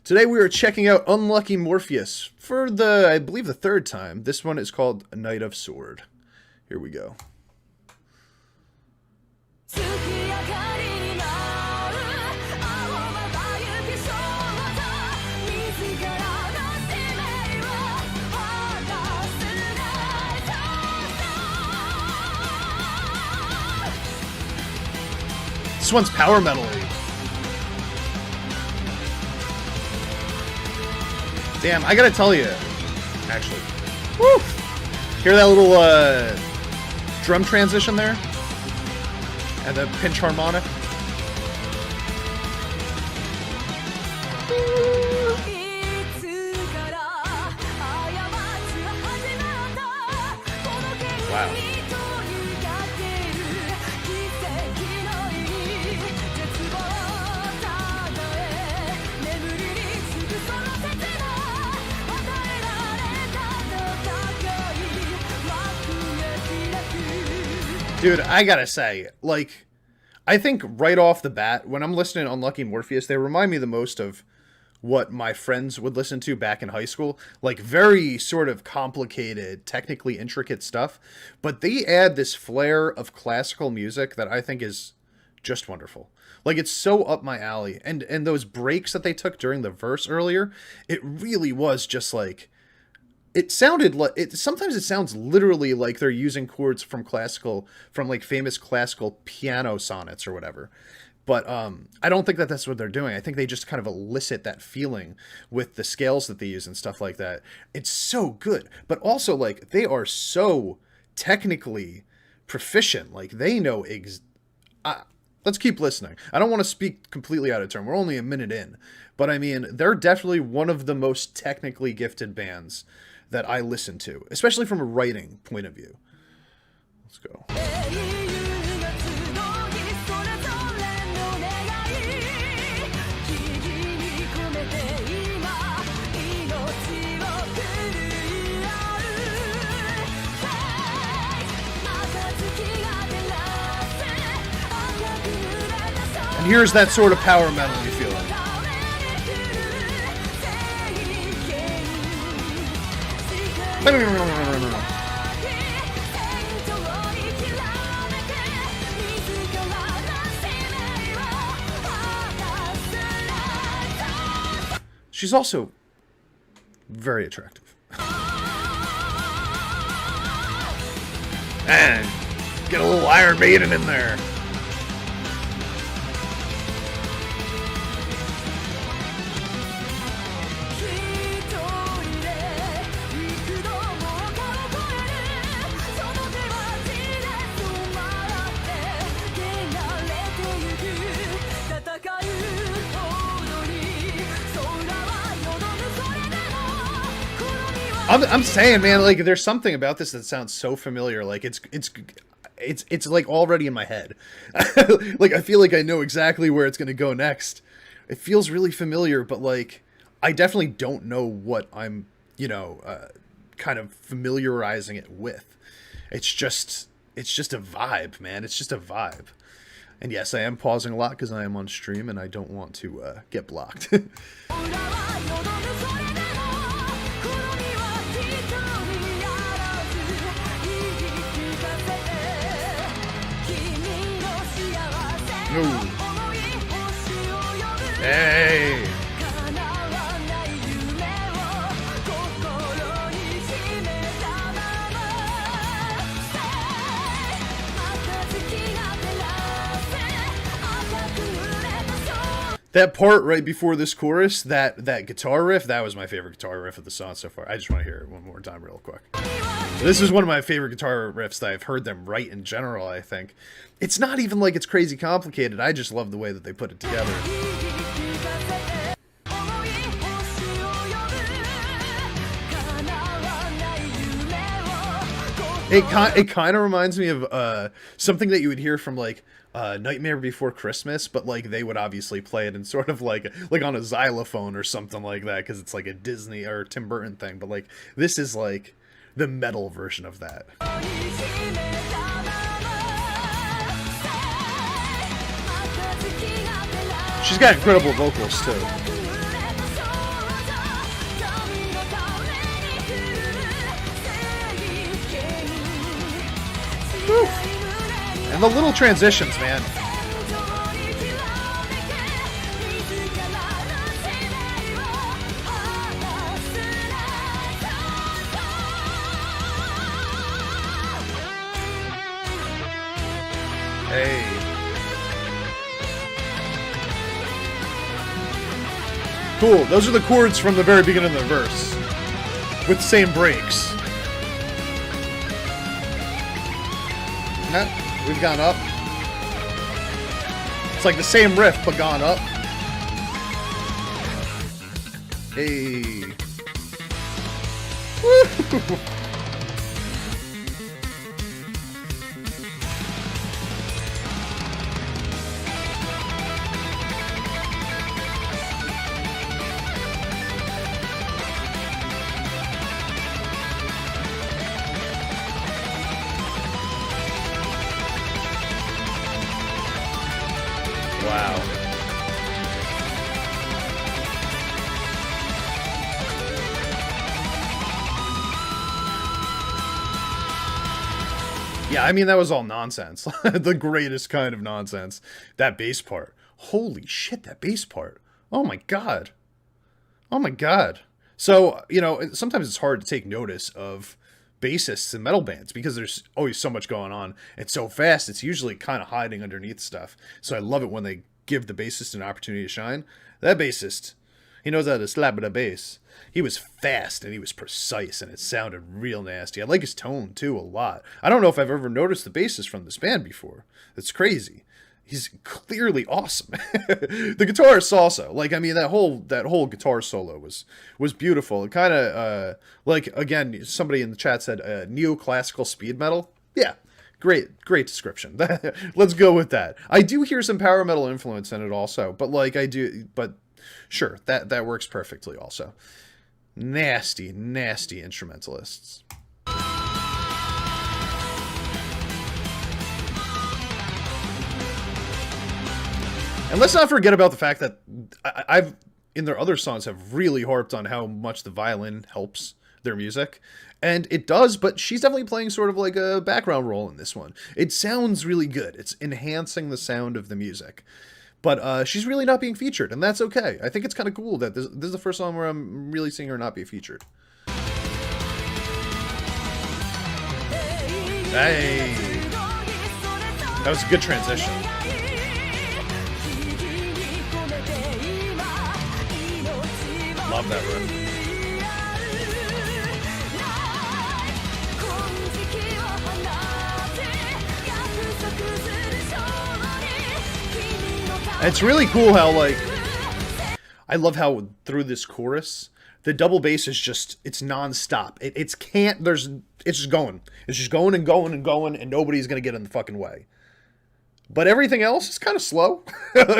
Today we are checking out Unlucky Morpheus for I believe the third time. This one is called Knight of Sword. Here we go. This one's power metal-y. Damn, I gotta tell you, actually. Woo! Hear that little drum transition there? And the pinch harmonic? Wow. Dude, I gotta say, like, I think right off the bat, when I'm listening to Unlucky Morpheus, they remind me the most of what my friends would listen to back in high school. Like, very sort of complicated, technically intricate stuff. But they add this flair of classical music that I think is just wonderful. Like, it's so up my alley. And those breaks that they took during the verse earlier, it really was just like... It sounded like sometimes it sounds literally like they're using chords from like famous classical piano sonnets or whatever. But I don't think that that's what they're doing. I think they just kind of elicit that feeling with the scales that they use and stuff like that. It's so good. But also, like, they are so technically proficient. Like, they know let's keep listening. I don't want to speak completely out of turn. We're only a minute in. But I mean, they're definitely one of the most technically gifted bands that I listen to, especially from a writing point of view. Let's go. And here's that sort of power metal you feel like. She's also very attractive. And get a little Iron Maiden in there. I'm saying, man, like, there's something about this that sounds so familiar. Like, it's like already in my head. Like, I feel like I know exactly where it's gonna go next. It feels really familiar, but like, I definitely don't know what I'm, kind of familiarizing it with. It's just a vibe, man. It's just a vibe. And yes, I am pausing a lot because I am on stream and I don't want to get blocked. No. Hey. That part right before this chorus, that guitar riff, that was my favorite guitar riff of the song so far. I just want to hear it one more time real quick. This is one of my favorite guitar riffs that I've heard them write in general, I think. It's not even like it's crazy complicated. I just love the way that they put it together. It kind of reminds me of something that you would hear from like Nightmare Before Christmas, but like they would obviously play it in sort of like on a xylophone or something like that because it's like a Disney or Tim Burton thing. But like this is like the metal version of that. She's got incredible vocals too. And the little transitions, man. Hey. Cool. Those are the chords from the very beginning of the verse. With the same breaks. We've gone up. It's like the same riff, but gone up. Hey. Woo! Wow. Yeah, I mean, that was all nonsense. The greatest kind of nonsense. That bass part. Holy shit, that bass part. Oh my god. Oh my god. So, you know, sometimes it's hard to take notice of bassists in metal bands because there's always so much going on. It's so fast, it's usually kind of hiding underneath stuff. So I love it when they give the bassist an opportunity to shine. That bassist, he knows how to slap at a bass. He was fast and he was precise and it sounded real nasty. I like his tone too a lot. I don't know if I've ever noticed the bassist from this band before. That's crazy. He's clearly awesome. The guitarist also, like, I mean, that whole guitar solo was beautiful. It kind of like, again, somebody in the chat said neoclassical speed metal. Yeah, great description. Let's go with that. I do hear some power metal influence in it also, but like but sure, that works perfectly also. Nasty instrumentalists. And let's not forget about the fact that I've, in their other songs, have really harped on how much the violin helps their music. And it does, but she's definitely playing sort of like a background role in this one. It sounds really good. It's enhancing the sound of the music. But she's really not being featured, and that's okay. I think it's kind of cool that this is the first song where I'm really seeing her not be featured. Hey! That was a good transition. Love that riff. It's really cool how, like, I love how through this chorus, the double bass is just, it's non-stop. It's just going. It's just going and going and going, and nobody's gonna get in the fucking way. But everything else is kind of slow,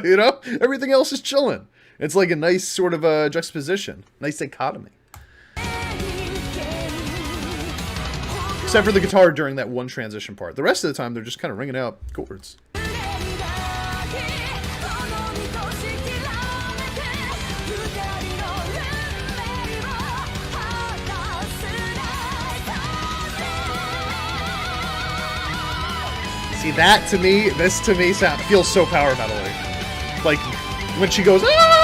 you know? Everything else is chilling. It's like a nice sort of juxtaposition, nice dichotomy. Except for the guitar during that one transition part. The rest of the time, they're just kind of ringing out chords. See, that to me, this to me feels so power metal-y. Like, when she goes, ah!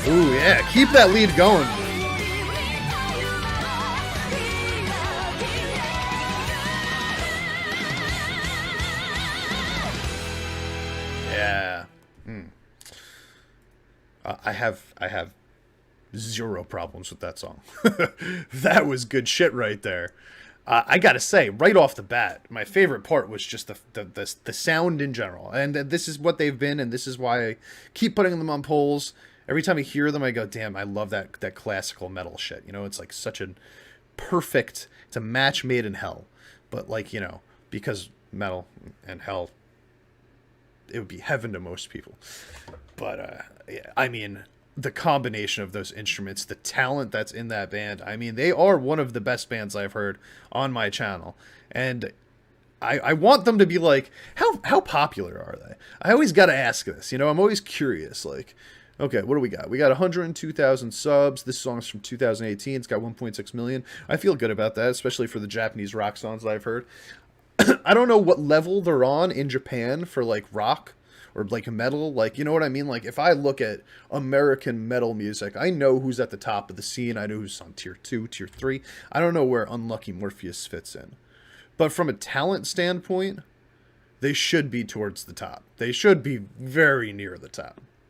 Ooh, yeah, keep that lead going. Yeah. I have zero problems with that song. That was good shit right there. I gotta say, right off the bat, my favorite part was just the sound in general. And this is what they've been, and this is why I keep putting them on polls. Every time I hear them, I go, damn, I love that classical metal shit. You know, it's like such a perfect, it's a match made in hell. But like, you know, because metal and hell, it would be heaven to most people. But, yeah, I mean, the combination of those instruments, the talent that's in that band, I mean, they are one of the best bands I've heard on my channel. And I want them to be like, how popular are they? I always got to ask this, you know, I'm always curious, like, Okay, what do we got? We got 102,000 subs. This song's from 2018. It's got 1.6 million. I feel good about that, especially for the Japanese rock songs that I've heard. I don't know what level they're on in Japan for like rock or like metal. Like, you know what I mean? Like, if I look at American metal music, I know who's at the top of the scene. I know who's on tier 2, tier 3. I don't know where Unlucky Morpheus fits in. But from a talent standpoint, they should be towards the top. They should be very near the top.